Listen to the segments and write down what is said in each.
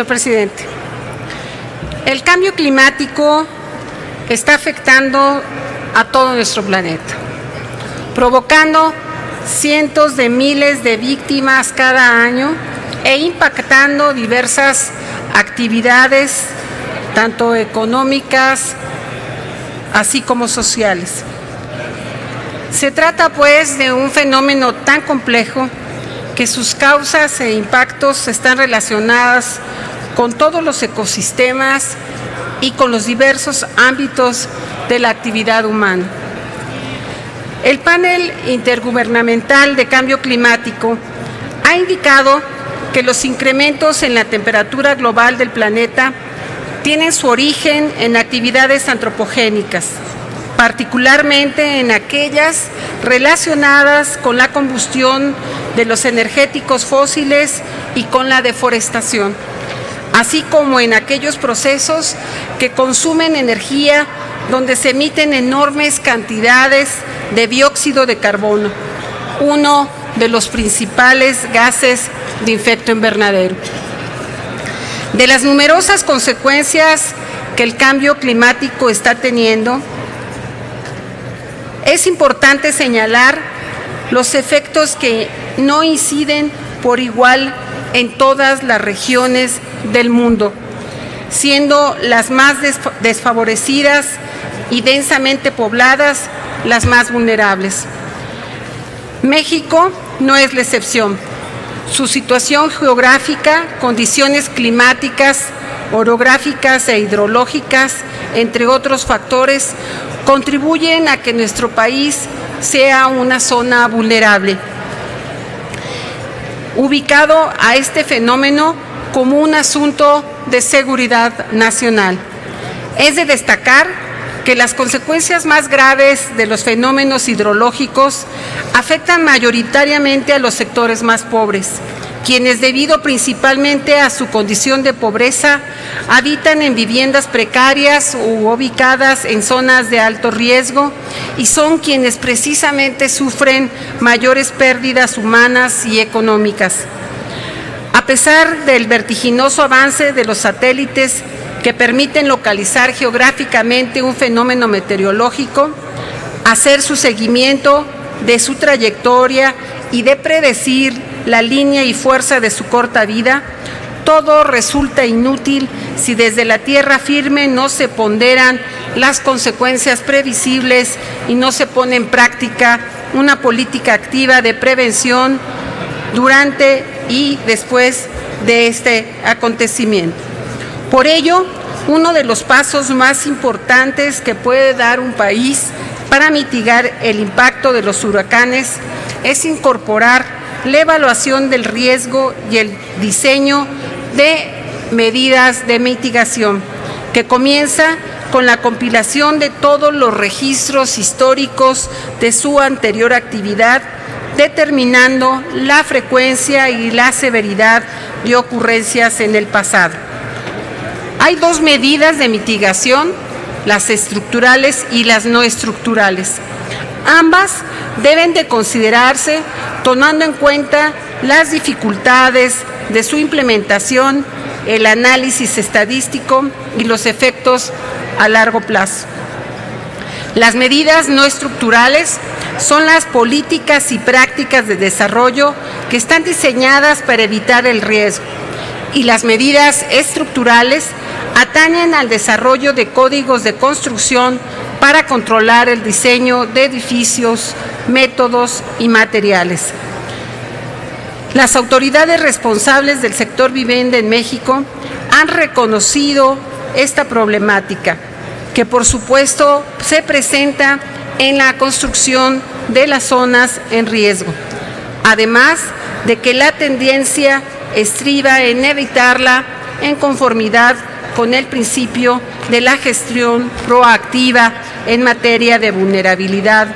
Señor presidente, el cambio climático está afectando a todo nuestro planeta, provocando cientos de miles de víctimas cada año e impactando diversas actividades, tanto económicas así como sociales. Se trata, pues, de un fenómeno tan complejo que sus causas e impactos están relacionadas con todos los ecosistemas y con los diversos ámbitos de la actividad humana. El panel intergubernamental de cambio climático ha indicado que los incrementos en la temperatura global del planeta tienen su origen en actividades antropogénicas, particularmente en aquellas relacionadas con la combustión de los energéticos fósiles y con la deforestación, así como en aquellos procesos que consumen energía donde se emiten enormes cantidades de dióxido de carbono, uno de los principales gases de efecto invernadero. De las numerosas consecuencias que el cambio climático está teniendo, es importante señalar los efectos que no inciden por igual en todas las regiones del mundo, siendo las más desfavorecidas y densamente pobladas las más vulnerables. México no es la excepción. Su situación geográfica, condiciones climáticas, orográficas e hidrológicas, entre otros factores, contribuyen a que nuestro país sea una zona vulnerable, ubicado a este fenómeno como un asunto de seguridad nacional. Es de destacar que las consecuencias más graves de los fenómenos hidrológicos afectan mayoritariamente a los sectores más pobres, quienes, debido principalmente a su condición de pobreza, habitan en viviendas precarias u ubicadas en zonas de alto riesgo y son quienes precisamente sufren mayores pérdidas humanas y económicas. A pesar del vertiginoso avance de los satélites que permiten localizar geográficamente un fenómeno meteorológico, hacer su seguimiento de su trayectoria y de predecir la línea y fuerza de su corta vida, todo resulta inútil si desde la tierra firme no se ponderan las consecuencias previsibles y no se pone en práctica una política activa de prevención durante y después de este acontecimiento. Por ello, uno de los pasos más importantes que puede dar un país para mitigar el impacto de los huracanes es incorporar la evaluación del riesgo y el diseño de medidas de mitigación, que comienza con la compilación de todos los registros históricos de su anterior actividad, determinando la frecuencia y la severidad de ocurrencias en el pasado. Hay dos medidas de mitigación, las estructurales y las no estructurales. Ambas deben de considerarse tomando en cuenta las dificultades de su implementación, el análisis estadístico y los efectos a largo plazo. Las medidas no estructurales son las políticas y prácticas de desarrollo que están diseñadas para evitar el riesgo, y las medidas estructurales atañen al desarrollo de códigos de construcción para controlar el diseño de edificios, métodos y materiales. Las autoridades responsables del sector vivienda en México han reconocido esta problemática, que por supuesto se presenta en la construcción de las zonas en riesgo, además de que la tendencia estriba en evitarla en conformidad con el principio de la gestión proactiva en materia de vulnerabilidad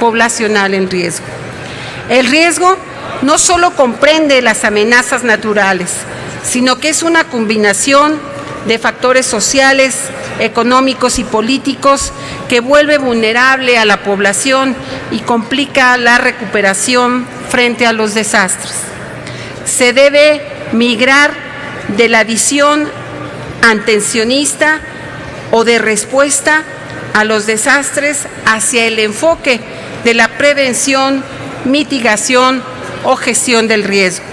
poblacional en riesgo. El riesgo no solo comprende las amenazas naturales, sino que es una combinación de factores sociales, económicos y políticos que vuelve vulnerable a la población y complica la recuperación frente a los desastres. Se debe migrar de la visión atencionista o de respuesta a los desastres hacia el enfoque de la prevención, mitigación o gestión del riesgo,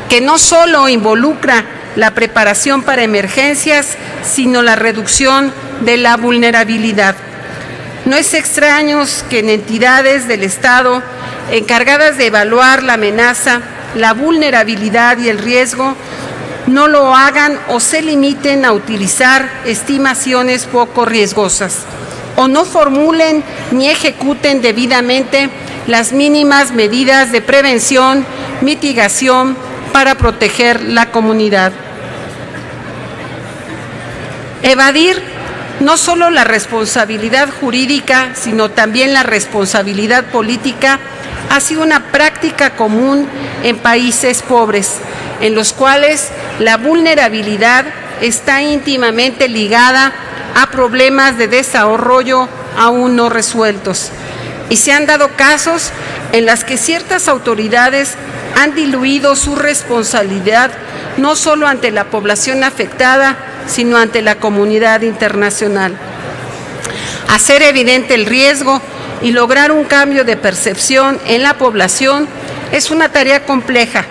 que no solo involucra la preparación para emergencias, sino la reducción de la vulnerabilidad. No es extraño que en entidades del Estado encargadas de evaluar la amenaza, la vulnerabilidad y el riesgo no lo hagan o se limiten a utilizar estimaciones poco riesgosas, o no formulen ni ejecuten debidamente las mínimas medidas de prevención, mitigación para proteger la comunidad. Evadir no solo la responsabilidad jurídica, sino también la responsabilidad política ha sido una práctica común en países pobres, en los cuales la vulnerabilidad está íntimamente ligada a problemas de desarrollo aún no resueltos. Y se han dado casos en los que ciertas autoridades han diluido su responsabilidad no solo ante la población afectada, sino ante la comunidad internacional. Hacer evidente el riesgo y lograr un cambio de percepción en la población es una tarea compleja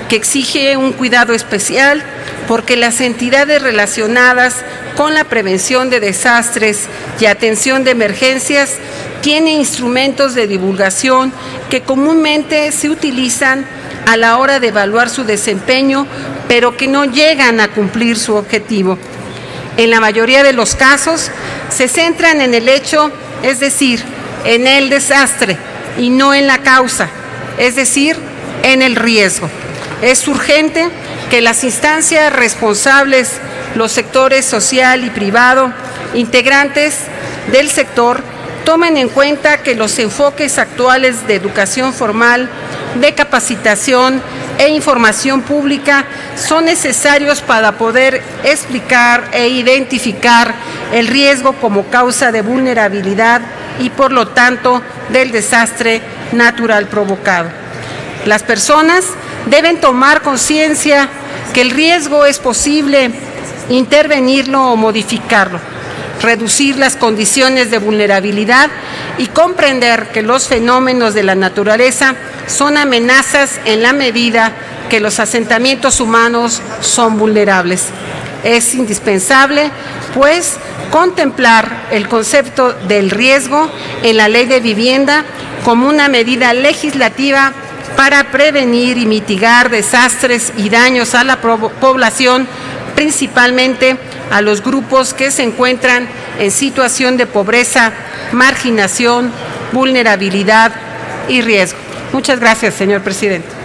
que exige un cuidado especial, porque las entidades relacionadas con la prevención de desastres y atención de emergencias tienen instrumentos de divulgación que comúnmente se utilizan a la hora de evaluar su desempeño, pero que no llegan a cumplir su objetivo. En la mayoría de los casos se centran en el hecho, es decir, en el desastre, y no en la causa, es decir, en el riesgo. Es urgente que las instancias responsables, los sectores social y privado, integrantes del sector, tomen en cuenta que los enfoques actuales de educación formal, de capacitación e información pública son necesarios para poder explicar e identificar el riesgo como causa de vulnerabilidad y, por lo tanto, del desastre natural provocado. Las personas deben tomar conciencia que el riesgo es posible intervenirlo o modificarlo, reducir las condiciones de vulnerabilidad y comprender que los fenómenos de la naturaleza son amenazas en la medida que los asentamientos humanos son vulnerables. Es indispensable, pues, contemplar el concepto del riesgo en la Ley de Vivienda como una medida legislativa para prevenir y mitigar desastres y daños a la población, principalmente a los grupos que se encuentran en situación de pobreza, marginación, vulnerabilidad y riesgo. Muchas gracias, señor presidente.